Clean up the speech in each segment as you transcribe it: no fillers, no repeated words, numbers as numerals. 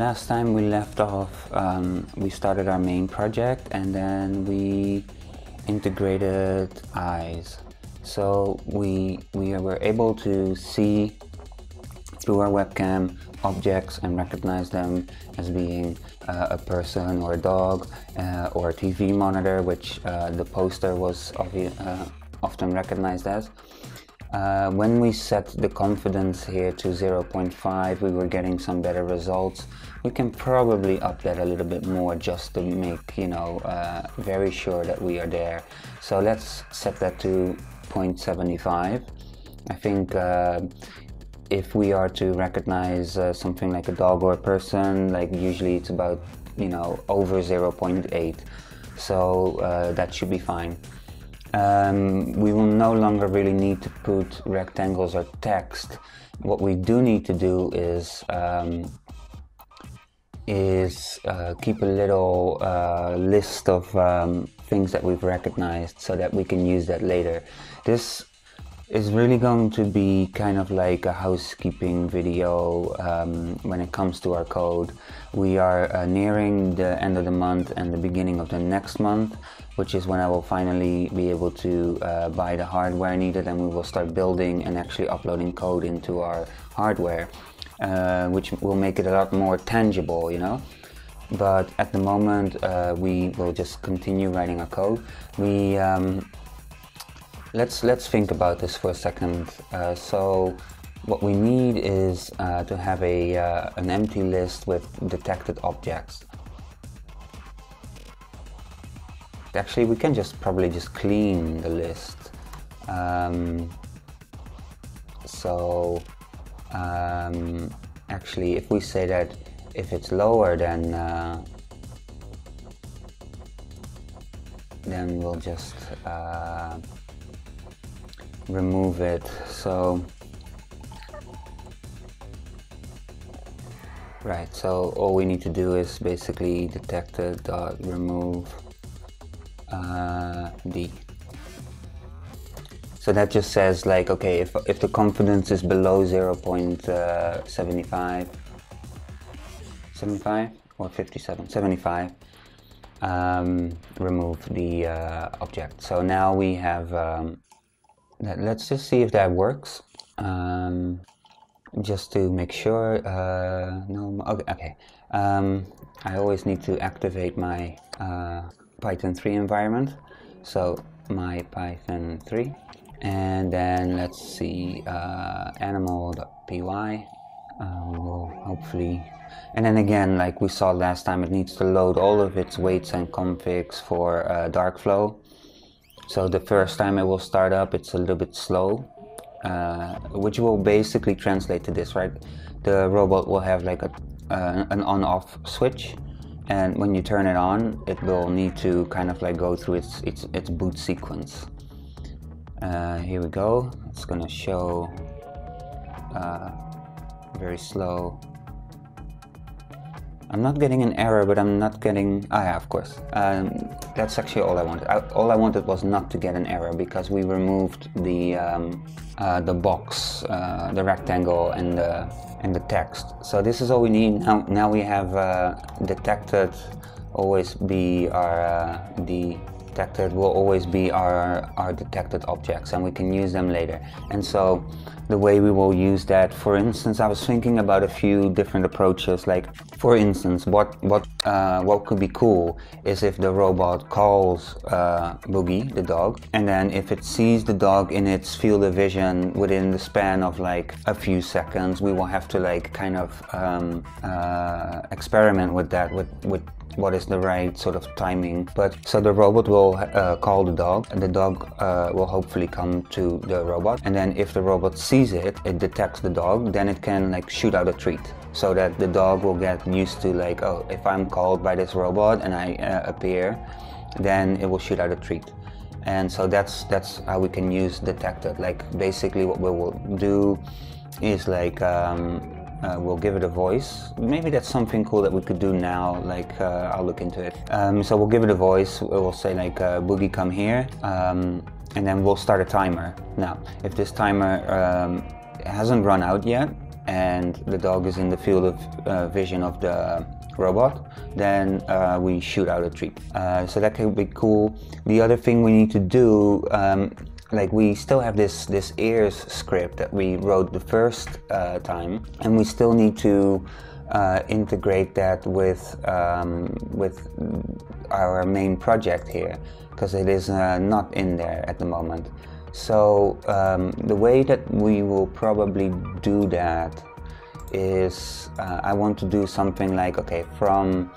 last time we left off, we started our main project and then we integrated eyes. So we were able to see through our webcam objects and recognize them as being a person or a dog or a TV monitor, which the poster was often recognized as. When we set the confidence here to 0.5, we were getting some better results. We can probably up that a little bit more just to make, very sure that we are there. So let's set that to 0.75. I think if we are to recognize something like a dog or a person, like usually it's about, over 0.8. So that should be fine. We will no longer really need to put rectangles or text. What we do need to do is keep a little list of things that we've recognized so that we can use that later. This is really going to be kind of like a housekeeping video when it comes to our code. We are nearing the end of the month and the beginning of the next month, which is when I will finally be able to buy the hardware needed, and we will start building and actually uploading code into our hardware, which will make it a lot more tangible, But at the moment, we will just continue writing our code. Let's think about this for a second. So what we need is to have an empty list with detected objects. Actually, we can probably just clean the list. Actually, if we say that if it's lower than we'll just remove it. So right, so all we need to do is basically detected.remove D. So that just says like, okay, if the confidence is below 0.75 or 57, 75, remove the object. So now we have let's just see if that works, just to make sure. No, okay. I always need to activate my Python 3 environment, so my Python 3, and then let's see, animal.py. Will hopefully, and then again, like we saw last time, it needs to load all of its weights and configs for Darkflow. So the first time it will start up, it's a little bit slow, which will basically translate to this, right? The robot will have like an on-off switch, and when you turn it on, it will need to kind of like go through its boot sequence. Here we go. It's gonna show very slow. I'm not getting an error, but I'm not getting... yeah, of course. That's actually all I wanted. All I wanted was not to get an error, because we removed the box, the rectangle, and the text. So this is all we need. Now we have detected always be our detected will always be our detected objects, and we can use them later. And so the way we will use that, for instance, I was thinking about a few different approaches. Like, for instance, what could be cool is if the robot calls Boogie, the dog, and then if it sees the dog in its field of vision within the span of like a few seconds, we will have to like kind of experiment with that, with what is the right sort of timing. But so the robot will call the dog, and the dog will hopefully come to the robot, and then if the robot sees it detects the dog, then it can like shoot out a treat, so that the dog will get used to like, oh, if I'm called by this robot and I appear, then it will shoot out a treat. And so that's how we can use detected. Like, basically what we will do is like we'll give it a voice. Maybe that's something cool that we could do now, like I'll look into it. So we'll give it a voice. We'll say like, Boogie, come here, and then we'll start a timer. Now, if this timer hasn't run out yet, and the dog is in the field of vision of the robot, then we shoot out a treat. So that could be cool. The other thing we need to do, like we still have this ears script that we wrote the first time, and we still need to integrate that with our main project here, because it is not in there at the moment. So the way that we will probably do that is I want to do something like, okay, from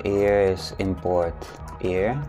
ears import ear.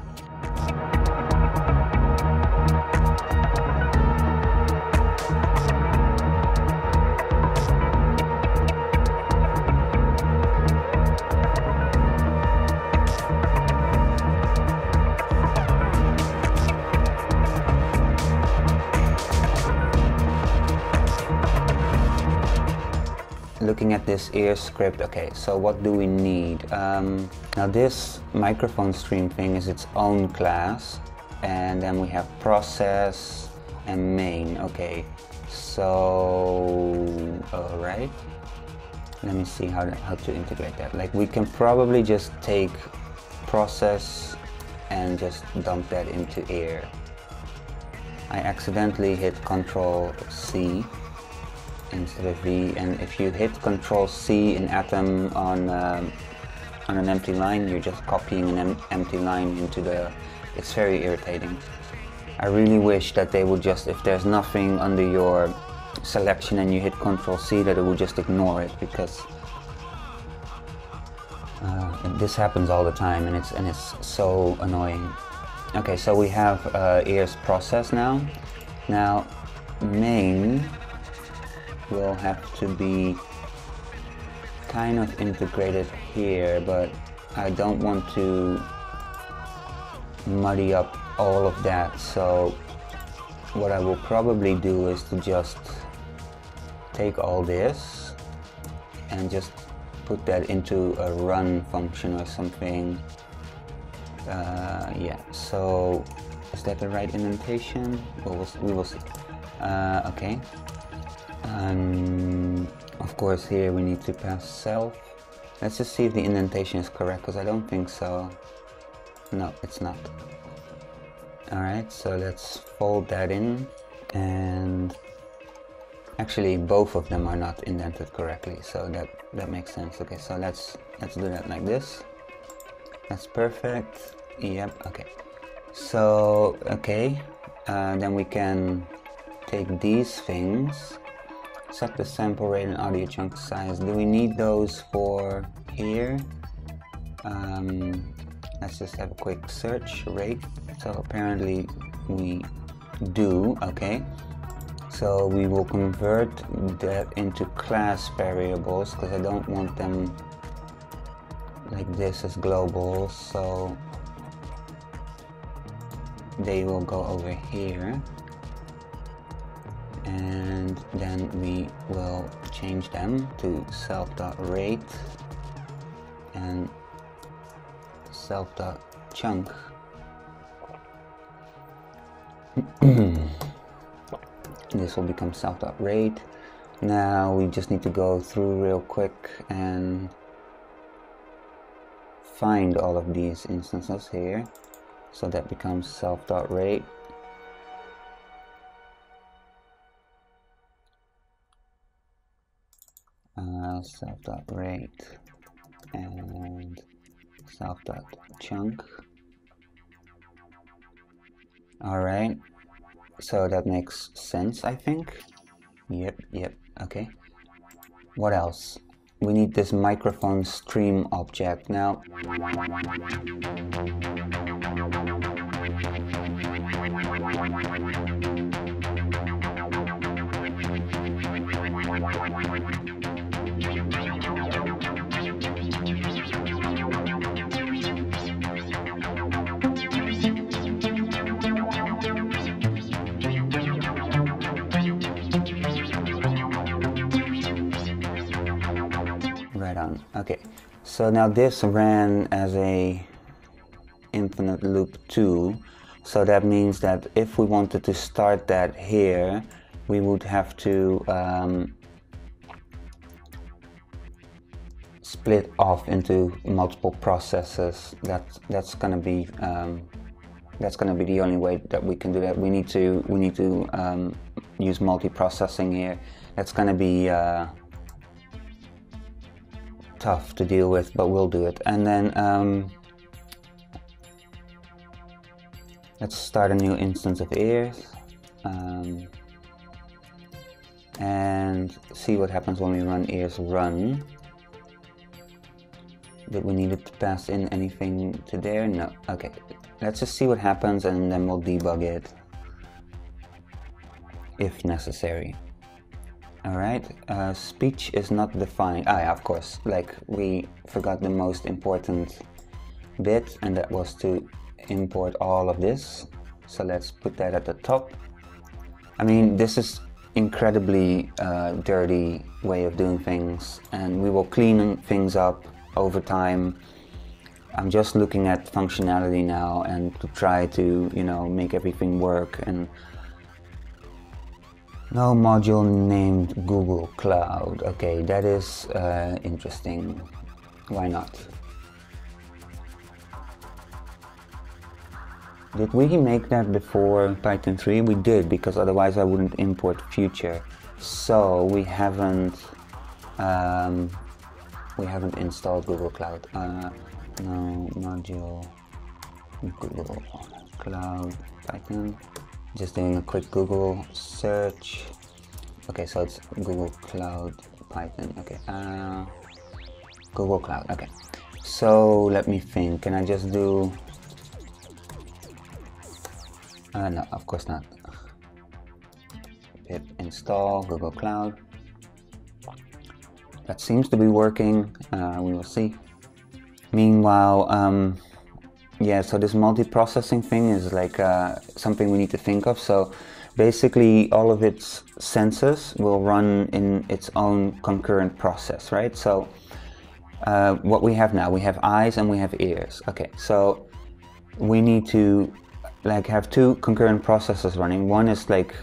Looking at this ear script, okay, so what do we need? Now this microphone stream thing is its own class, and then we have process and main. Okay, so alright, let me see how to integrate that. Like we can probably just take process and just dump that into ear. I accidentally hit Control C instead of V, and if you hit Control C in Atom on an empty line, you're just copying an empty line into the... It's very irritating. I really wish that they would just, if there's nothing under your selection and you hit Control C, that it would just ignore it, because this happens all the time, and it's so annoying. Okay, so we have ears process now. Now main will have to be kind of integrated here, but I don't want to muddy up all of that. So what I will probably do is to just take all this and just put that into a run function or something. Yeah, so is that the right indentation? Well, we will see. Okay. Of course here we need to pass self. Let's just see if the indentation is correct, because I don't think so. No, it's not. Alright, so let's fold that in, and actually both of them are not indented correctly, so that makes sense. Okay, so let's do that like this. That's perfect. Yep, okay. So, okay, then we can take these things. Set the sample rate and audio chunk size. Do we need those for here? Let's just have a quick search. Rate. So apparently we do. Okay. So we will convert that into class variables, because I don't want them like this as global. So they will go over here. And then we will change them to self.rate and self.chunk. This will become self.rate. Now we just need to go through real quick and find all of these instances here. So that becomes self.rate. Self.rate and self.chunk. Alright, so that makes sense, I think. Yep, okay. What else? We need this microphone stream object. Now, right on. Okay, so now this ran as a infinite loop 2, so that means that if we wanted to start that here, we would have to split off into multiple processes, that's gonna be the only way that we can do that. We need to use multiprocessing here. That's gonna be tough to deal with, but we'll do it. And then let's start a new instance of ears and see what happens when we run ears run. Did we need it to pass in anything to there? No. Okay, let's just see what happens and then we'll debug it if necessary. Alright, speech is not defined. Ah yeah, of course, like we forgot the most important bit, and that was to import all of this. So let's put that at the top. I mean, this is incredibly dirty way of doing things, and we will clean things up over time. I'm just looking at functionality now and to try to, you know, make everything work. And no module named Google Cloud. Okay, that is interesting. Why not? Did we make that before Python 3? We did, because otherwise I wouldn't import future. So we haven't installed Google Cloud. No module Google Cloud Python. Just doing a quick Google search. Okay, so it's Google Cloud Python. Okay, Google Cloud. Okay, so let me think. Can I just do? No, of course not. Pip install Google Cloud. That seems to be working. We will see. Meanwhile, yeah, so this multiprocessing thing is like something we need to think of. So basically all of its senses will run in its own concurrent process, right? So what we have now, we have eyes and we have ears. Okay, so we need to like have two concurrent processes running. One is like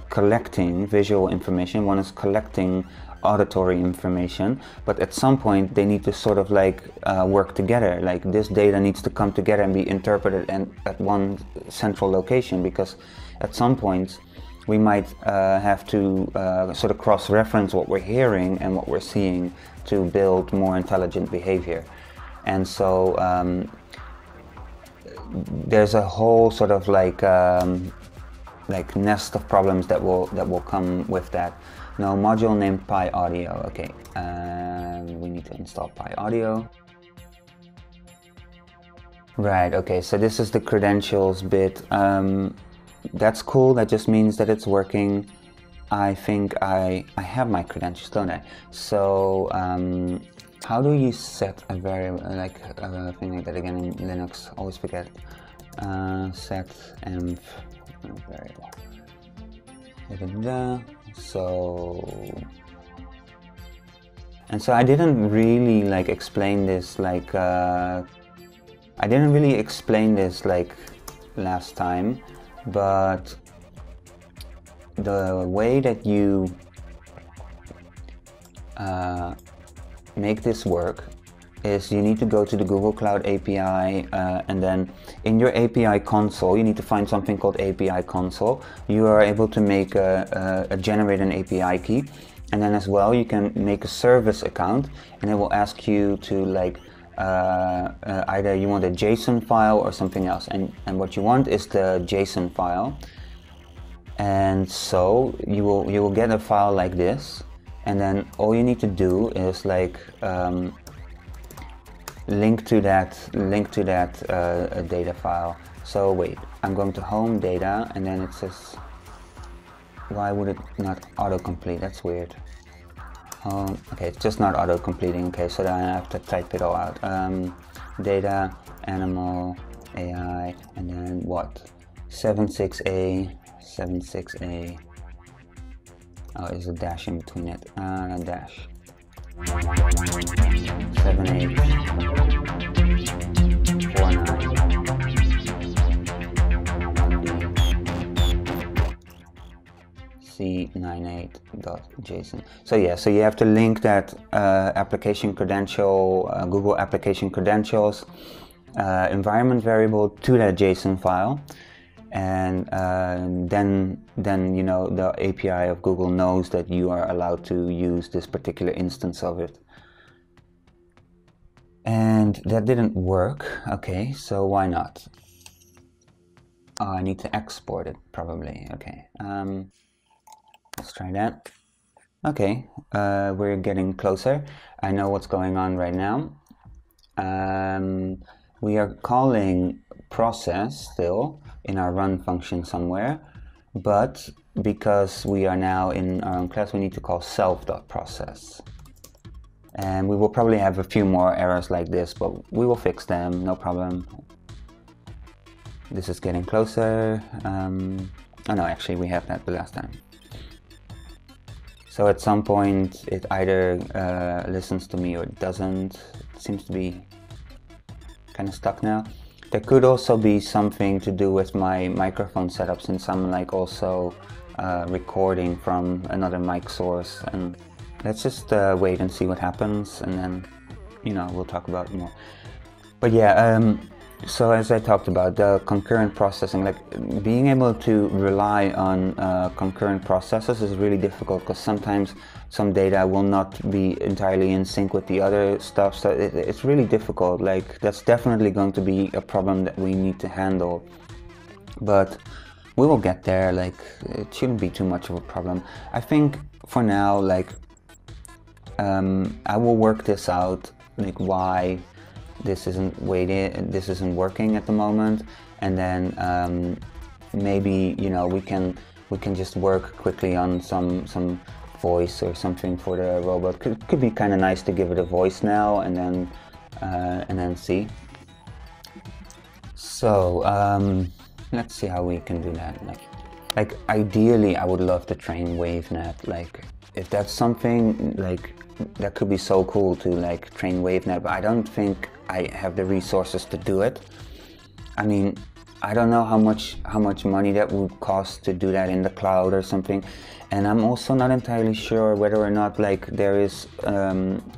collecting visual information, one is collecting auditory information, but at some point they need to sort of like work together. Like this data needs to come together and be interpreted and at one central location, because at some point we might have to sort of cross-reference what we're hearing and what we're seeing to build more intelligent behavior. And so there's a whole sort of like nest of problems that will come with that. No module named PyAudio. Okay, we need to install PyAudio. Right. Okay, so this is the credentials bit. That's cool. That just means that it's working. I think I have my credentials, don't I? So how do you set a variable, like a thing like that again in Linux? Always forget. Set env variable. So I didn't really like explain this like last time, but the way that you make this work is you need to go to the Google Cloud API and then in your API console you need to find something called API console. You are able to make generate an API key, and then as well you can make a service account, and it will ask you to like either you want a JSON file or something else, and what you want is the JSON file. And so you will get a file like this, and then all you need to do is like link to that data file. So wait, I'm going to home data, and then it says, why would it not autocomplete? That's weird. Okay, it's just not auto-completing. Okay, so then I have to type it all out. Data, animal, AI, and then what? 76A. Oh, there's a dash in between it. Dash. 7849. c98.json. So yeah, so you have to link that application credential, Google application credentials environment variable to that JSON file, and then you know the API of Google knows that you are allowed to use this particular instance of it. And that didn't work. Okay, so why not? Oh, I need to export it probably. Okay, let's try that. Okay, we're getting closer. I know what's going on right now. We are calling process still in our run function somewhere, but because we are now in our own class, we need to call self.process. And we will probably have a few more errors like this, but we will fix them, no problem. This is getting closer. Oh no, actually we have that the last time. So at some point it either listens to me or it doesn't. It seems to be kind of stuck now. There could also be something to do with my microphone setup, since I'm like also recording from another mic source. And let's just wait and see what happens, and then, you know, we'll talk about it more. But yeah, so as I talked about, the concurrent processing, like being able to rely on concurrent processes is really difficult, because sometimes some data will not be entirely in sync with the other stuff. So it's really difficult. Like that's definitely going to be a problem that we need to handle. But we will get there. Like it shouldn't be too much of a problem. I think for now, like I will work this out, like why this isn't working at the moment, and then maybe, you know, we can just work quickly on some voice or something for the robot. Could be kind of nice to give it a voice now, and then see. So let's see how we can do that. Like ideally, I would love to train WaveNet. Like if that's something like that could be so cool to like train WaveNet, but I don't think I have the resources to do it. I mean, I don't know how much money that would cost to do that in the cloud or something, and I'm also not entirely sure whether or not like there is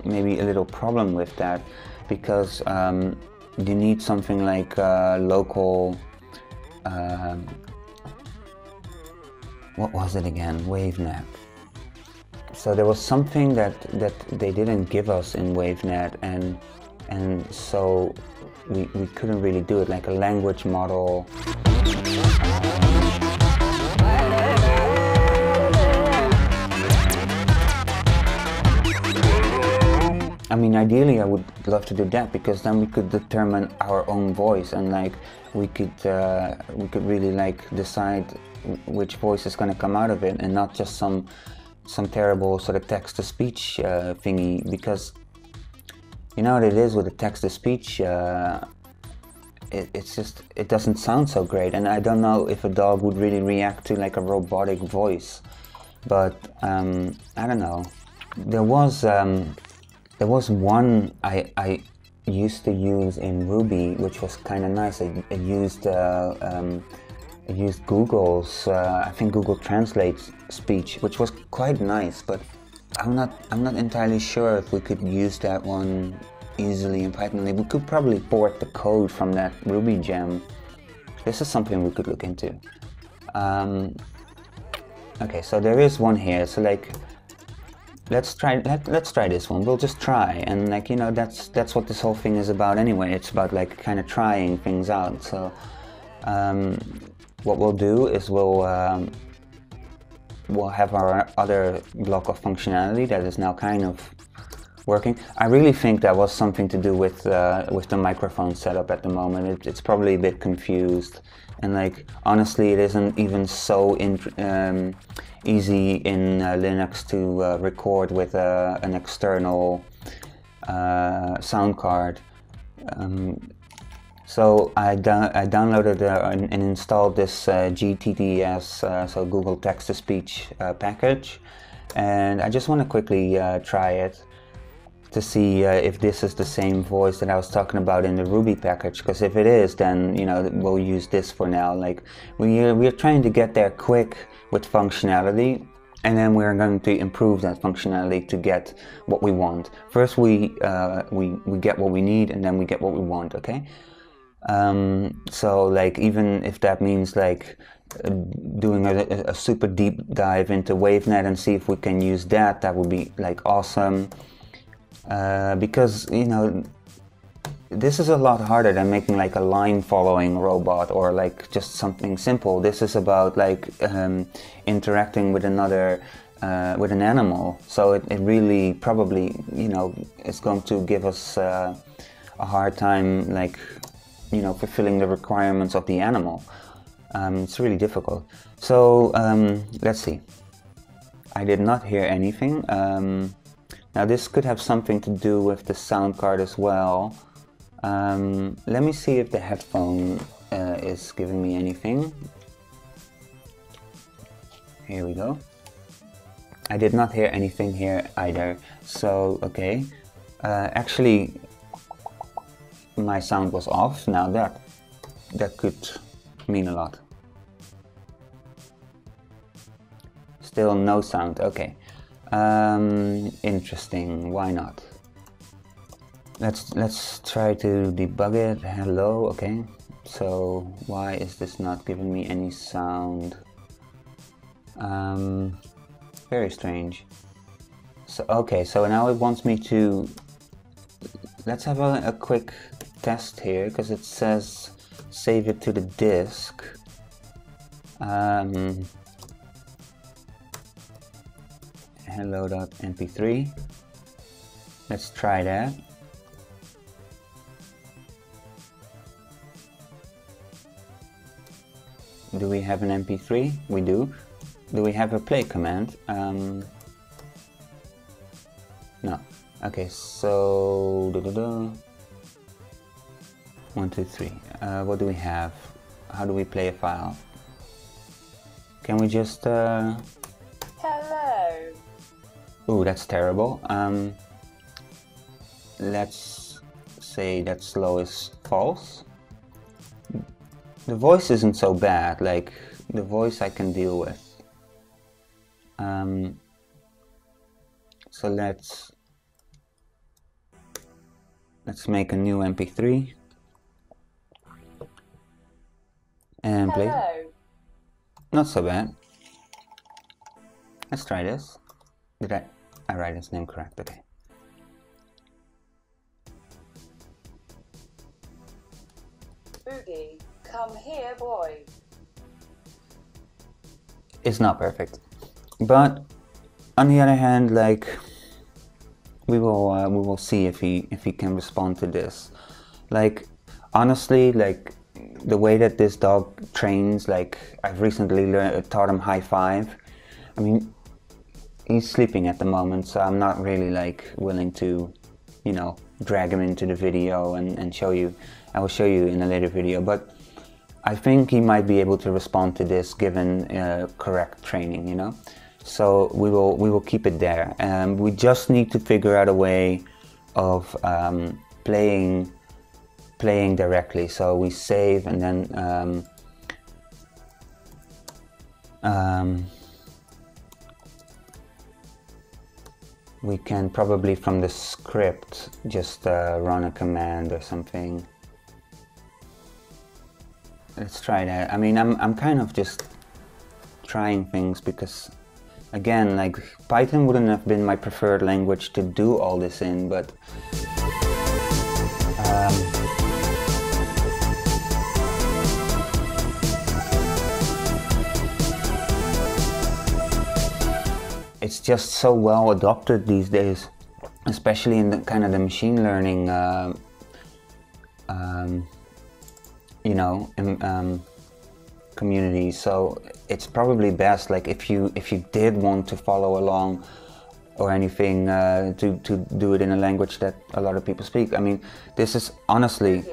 maybe a little problem with that, because you need something like local. What was it again? WaveNet. So there was something that they didn't give us in WaveNet, and so we couldn't really do it, like a language model. I mean, ideally I would love to do that, because then we could determine our own voice, and like we could really like decide which voice is going to come out of it, and not just some terrible sort of text-to-speech thingy, because you know what it is with the text-to-speech, it doesn't sound so great, and I don't know if a dog would really react to like a robotic voice. But I don't know. There was one I used to use in Ruby, which was kind of nice. I used Google's, I think Google Translate's speech, which was quite nice, but I'm not entirely sure if we could use that one easily in Python. We could probably port the code from that Ruby gem. This is something we could look into. Okay, so there is one here. So like, let's try this one. We'll just try, and like, you know, that's what this whole thing is about anyway. It's about like kind of trying things out. So what we'll do is we'll have our other block of functionality that is now kind of working. I really think that was something to do with the microphone setup at the moment. It's probably a bit confused, and like honestly, it isn't even so easy in Linux to record with an external sound card. So I downloaded and installed this GTTS, so Google Text-to-Speech package, and I just want to quickly try it. to see if this is the same voice that I was talking about in the Ruby package, because if it is, then we'll use this for now. Like we're trying to get there quick with functionality, and then we're going to improve that functionality to get what we want. First we get what we need, and then we get what we want. Okay. So like even if that means like doing a super deep dive into WaveNet and see if we can use that, that would be like awesome, because this is a lot harder than making like a line following robot or like just something simple. This is about like interacting with another with an animal, so it really probably is going to give us a hard time like fulfilling the requirements of the animal. It's really difficult. So let's see. I did not hear anything. Now this could have something to do with the sound card as well. Let me see if the headphone is giving me anything. Here we go. I did not hear anything here either. So okay. Actually, my sound was off. Now that could mean a lot. Still no sound. Okay. Interesting. Why not? Let's try to debug it. Hello. Okay. So why is this not giving me any sound? Very strange. So okay. So now it wants me to. Let's have a quick test here, because it says save it to the disk. Hello.mp3. Let's try that. Do we have an mp3? We do. Do we have a play command? No. Okay, so 1, 2, 3. What do we have? How do we play a file? Can we just Hello. Ooh, that's terrible. Let's say that slow is false. The voice isn't so bad. Like the voice I can deal with. So let's make a new mp3 and play. Hello. Not so bad. Let's try this. Did I write his name correct? Okay. Boogie, come here, boy. It's not perfect, but on the other hand, like we will see if he can respond to this. Like honestly, like the way that this dog trains, like I've recently taught him high five. I mean, he's sleeping at the moment, so I'm not really like willing to, drag him into the video and show you. I will show you in a later video, but I think he might be able to respond to this given correct training, So we will keep it there, and we just need to figure out a way of playing directly. So we save, and then we can probably from the script just run a command or something. Let's try that. I mean, I'm kind of just trying things because, again, like Python wouldn't have been my preferred language to do all this in, but it's just so well adopted these days, especially in the kind of the machine learning community. So it's probably best, like if you did want to follow along or anything, to do it in a language that a lot of people speak. I mean, this is honestly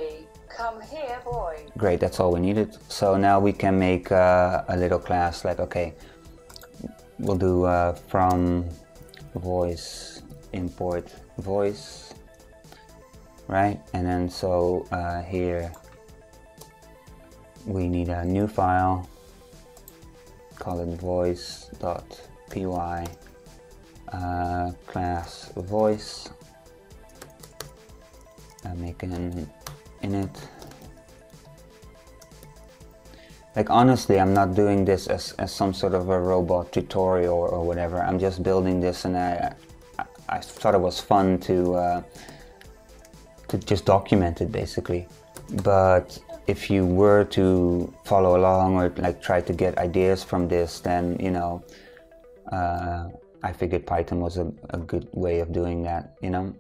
come here, boy. Great. That's all we needed. So now we can make a little class. Like, okay, we'll do from voice import voice, right? And then so here we need a new file, call it voice.py, class voice, make an init. Like honestly, I'm not doing this as some sort of a robot tutorial or whatever. I'm just building this, and I thought it was fun to just document it basically. But if you were to follow along or like try to get ideas from this, then you know, I figured Python was a good way of doing that, you know.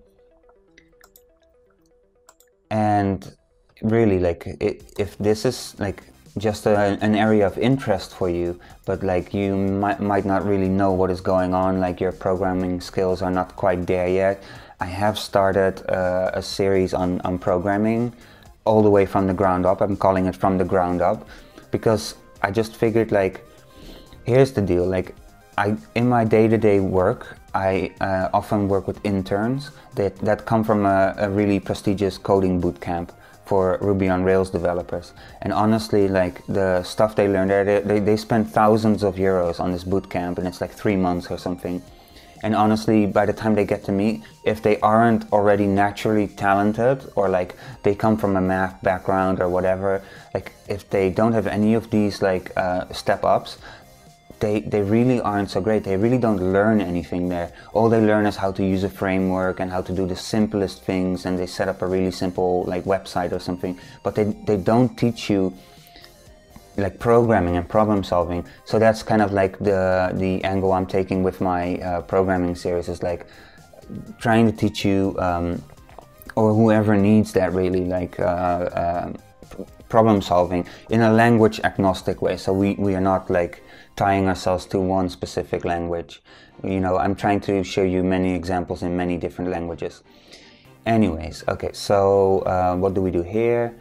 And really, like if this is like just an area of interest for you, but like you might not really know what is going on, like your programming skills are not quite there yet, I have started a series on programming all the way from the ground up. I'm calling it From the Ground Up, because I just figured, like, here's the deal, like in my day-to-day work, I often work with interns that come from a really prestigious coding bootcamp for Ruby on Rails developers. And honestly, like the stuff they learn there, they spend thousands of euros on this bootcamp, and it's like 3 months or something. And honestly, by the time they get to me, if they aren't already naturally talented, or like they come from a math background or whatever, like if they don't have any of these like step ups, they really aren't so great. They really don't learn anything there. All they learn is how to use a framework and how to do the simplest things, and they set up a really simple like website or something, but they don't teach you like programming and problem solving. So that's kind of like the angle I'm taking with my programming series, is like trying to teach you or whoever needs that, really, like problem solving in a language agnostic way. So we are not like tying ourselves to one specific language. You know, I'm trying to show you many examples in many different languages. Anyways, okay, so what do we do here?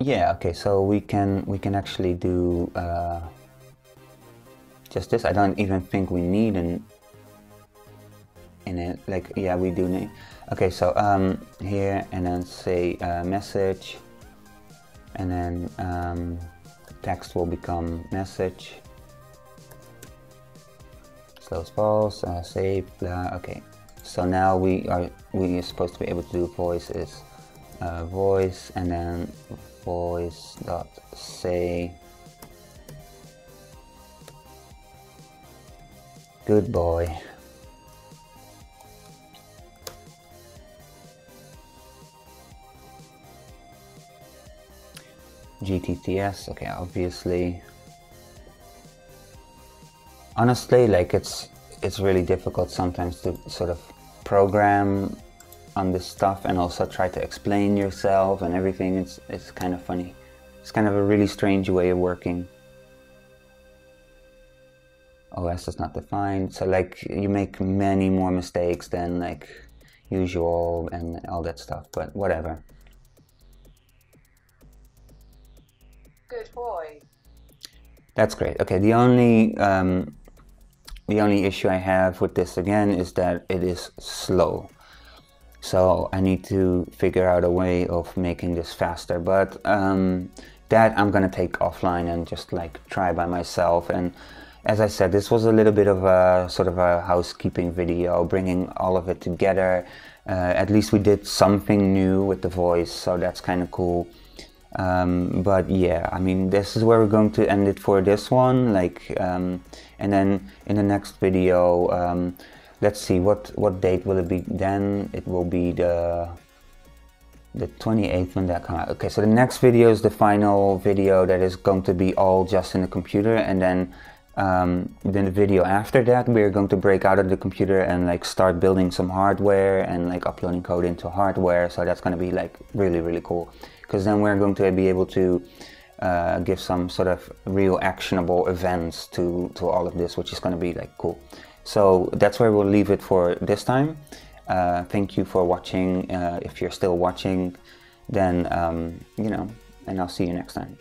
Yeah, okay, so we can actually do just this. I don't even think we need in it. Like, yeah, we do need. Okay, so here, and then say message, and then text will become message. Slow false, save, blah. Okay, so now we are supposed to be able to do voice is voice, and then voice dot say good boy. GTTS, okay, obviously. Honestly, like it's really difficult sometimes to sort of program on this stuff and also try to explain yourself and everything. It's kind of funny. It's kind of a really strange way of working. OS is not defined, so like you make many more mistakes than like usual and all that stuff, but whatever. Good boy. That's great. Okay, the only issue I have with this again is that it is slow. So I need to figure out a way of making this faster, but that I'm gonna take offline and just like try by myself. And as I said, this was a little bit of a sort of a housekeeping video, bringing all of it together. At least we did something new with the voice, so that's kind of cool. But yeah, I mean, this is where we're going to end it for this one. Like, and then in the next video, let's see, what date will it be then? It will be the 28th when that comes out. Okay, so the next video is the final video that is going to be all just in the computer, and then the video after that we're going to break out of the computer and like start building some hardware and like uploading code into hardware. So that's going to be like really cool, because then we're going to be able to give some sort of real actionable events to all of this, which is going to be like cool. So that's where we'll leave it for this time. Thank you for watching. If you're still watching, then you know, and I'll see you next time.